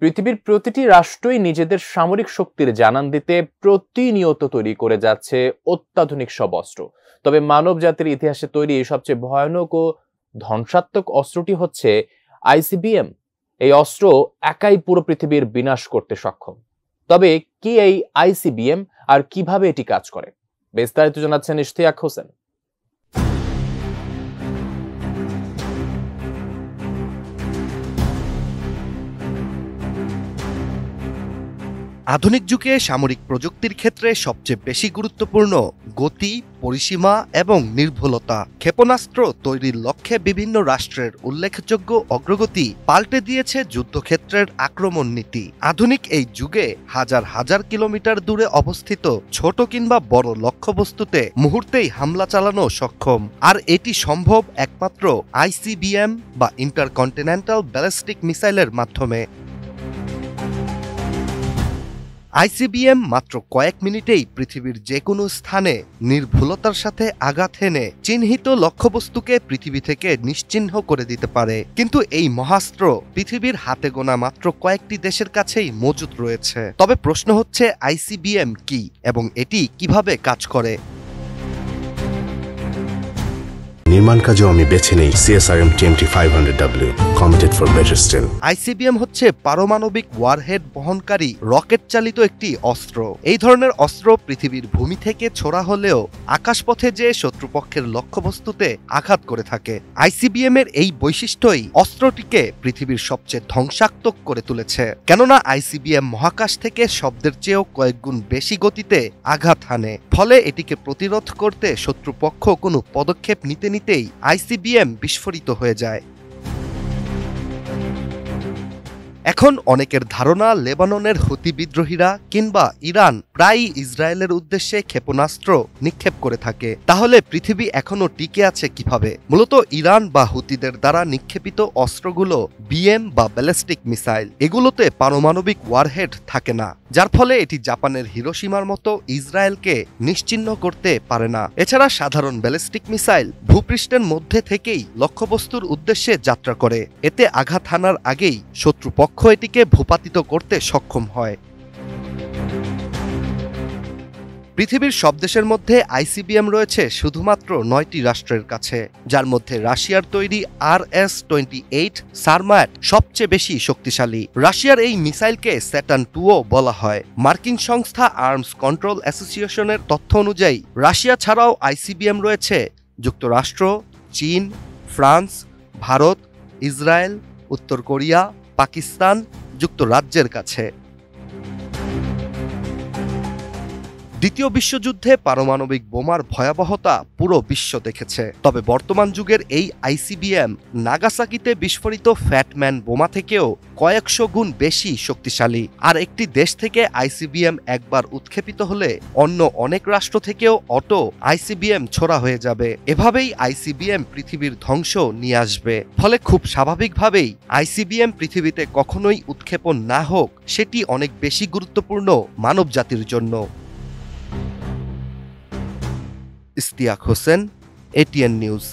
পৃথিবীর প্রতিটি রাষ্ট্রই নিজেদের সামরিক শক্তির জানান দিতে প্রতিনিয়ত তৈরি করে যাচ্ছে অত্যাধুনিক সব অস্ত্র। তবে মানব জাতির ইতিহাসে তৈরি সবচেয়ে ভয়ানক ও ধ্বংসাত্মক অস্ত্রটি হচ্ছে আইসিবিএম। এই অস্ত্র একাই পুরো পৃথিবীর বিনাশ করতে সক্ষম। তবে কি এই আইসিবিএম আর কিভাবে এটি কাজ করে, বিস্তারিত জানাচ্ছেন ইশতিয়াক হোসেন। আধুনিক যুগে সামরিক প্রযুক্তির ক্ষেত্রে সবচেয়ে বেশি গুরুত্বপূর্ণ গতি, পরিসীমা এবং নির্ভুলতা। ক্ষেপণাস্ত্র তৈরির লক্ষ্যে বিভিন্ন রাষ্ট্রের উল্লেখযোগ্য অগ্রগতি পাল্টে দিয়েছে যুদ্ধক্ষেত্রের আক্রমণ নীতি। আধুনিক এই যুগে হাজার হাজার কিলোমিটার দূরে অবস্থিত ছোট কিংবা বড় লক্ষ্যবস্তুতে মুহূর্তেই হামলা চালানো সক্ষম। আর এটি সম্ভব একমাত্র আইসিবিএম বা ইন্টারকন্টিনেন্টাল ব্যালিস্টিক মিসাইলের মাধ্যমে। আইসিবিএম মাত্র কয়েক মিনিটেই পৃথিবীর যে কোনো স্থানে নির্ভুলতার সাথে আঘাত হেনে চিহ্নিত লক্ষ্যবস্তুকে পৃথিবী থেকে নিশ্চিহ্ন করে দিতে পারে। কিন্তু এই মহাস্ত্র পৃথিবীর হাতে গোনা মাত্র কয়েকটি দেশের কাছেই মজুদ রয়েছে। তবে প্রশ্ন হচ্ছে, আইসিবিএম কি এবং এটি কিভাবে কাজ করে? নির্মাণ কাজেও আমি বেছে নেই CSRM TMT500W, committed for better still. ICBM হচ্ছে পারমাণবিক ওয়ারহেড বহনকারী রকেট চালিত একটি অস্ত্র। এই ধরনের অস্ত্র পৃথিবীর ভূমি থেকে ছোড়া হলেও আকাশপথে যে শত্রুপক্ষের লক্ষ্যবস্তুতে আঘাত করে থাকে। আইসিবিএম এর এই বৈশিষ্ট্যই অস্ত্রটিকে পৃথিবীর সবচেয়ে ধ্বংসাত্মক করে তুলেছে। কেননা আইসিবিএম মহাকাশ থেকে শব্দের চেয়েও কয়েক গুণ বেশি গতিতে আঘাত হানে। ফলে এটিকে প্রতিরোধ করতে শত্রুপক্ষ কোনো পদক্ষেপ নিতে নিতেই আইসিবিএম বিস্ফোরিত হয়ে যায়। এখন অনেকের ধারণা, লেবাননের হুতি বিদ্রোহীরা কিংবা ইরান প্রায়ই ইসরায়েলের উদ্দেশ্যে ক্ষেপণাস্ত্র নিক্ষেপ করে থাকে। তাহলে পৃথিবী এখনো টিকে আছে কিভাবে? মূলত ইরান বা হুতিদের দ্বারা নিক্ষেপিত অস্ত্রগুলো বিএম বা ব্যালিস্টিক মিসাইল। এগুলোতে পারমাণবিক ওয়ারহেড থাকে না, যার ফলে এটি জাপানের হিরোশিমার মতো ইসরায়েলকে নিশ্চিহ্ন করতে পারে না। এছাড়া সাধারণ ব্যালিস্টিক মিসাইল ভূপৃষ্ঠের মধ্যে থেকেই লক্ষ্যবস্তুর উদ্দেশ্যে যাত্রা করে। এতে আঘাত হানার আগেই শত্রুপক্ষ এটিকে ভূপাতিত করতে সক্ষম হয়। পৃথিবীর সব দেশের মধ্যে আইসিবিএম রয়েছে শুধুমাত্র 9টি রাষ্ট্রের কাছে, যার মধ্যে রাশিয়ার তৈরি RS-28 সারমাট সবচেয়ে বেশি শক্তিশালী। রাশিয়ার এই মিসাইলকে স্যাটার্ন 2ও বলা হয়। মার্কিন সংস্থা আর্মস কন্ট্রোল অ্যাসোসিয়েশনের তথ্য অনুযায়ী রাশিয়া ছাড়াও আইসিবিএম রয়েছে যুক্তরাষ্ট্র, চীন, ফ্রান্স, ভারত, ইসরায়েল, উত্তর কোরিয়া, পাকিস্তান, যুক্তরাজ্যের কাছে। দ্বিতীয় বিশ্বযুদ্ধে পারমাণবিক বোমার ভয়াবহতা পুরো বিশ্ব দেখেছে। তবে বর্তমান যুগের এই আইসিবিএম নাগাসাকিতে বিস্ফোরিত ফ্যাটম্যান বোমা থেকেও কয়েকশো গুণ বেশি শক্তিশালী। আর একটি দেশ থেকে আইসিবিএম একবার উৎক্ষেপিত হলে অন্য অনেক রাষ্ট্র থেকেও আইসিবিএম ছোড়া হয়ে যাবে। এভাবেই আইসিবিএম পৃথিবীর ধ্বংস নিয়ে আসবে। ফলে খুব স্বাভাবিকভাবেই আইসিবিএম পৃথিবীতে কখনোই উৎক্ষেপণ না হোক, সেটি অনেক বেশি গুরুত্বপূর্ণ মানব জাতির জন্য। Ishtiaq Hossain, ATN news.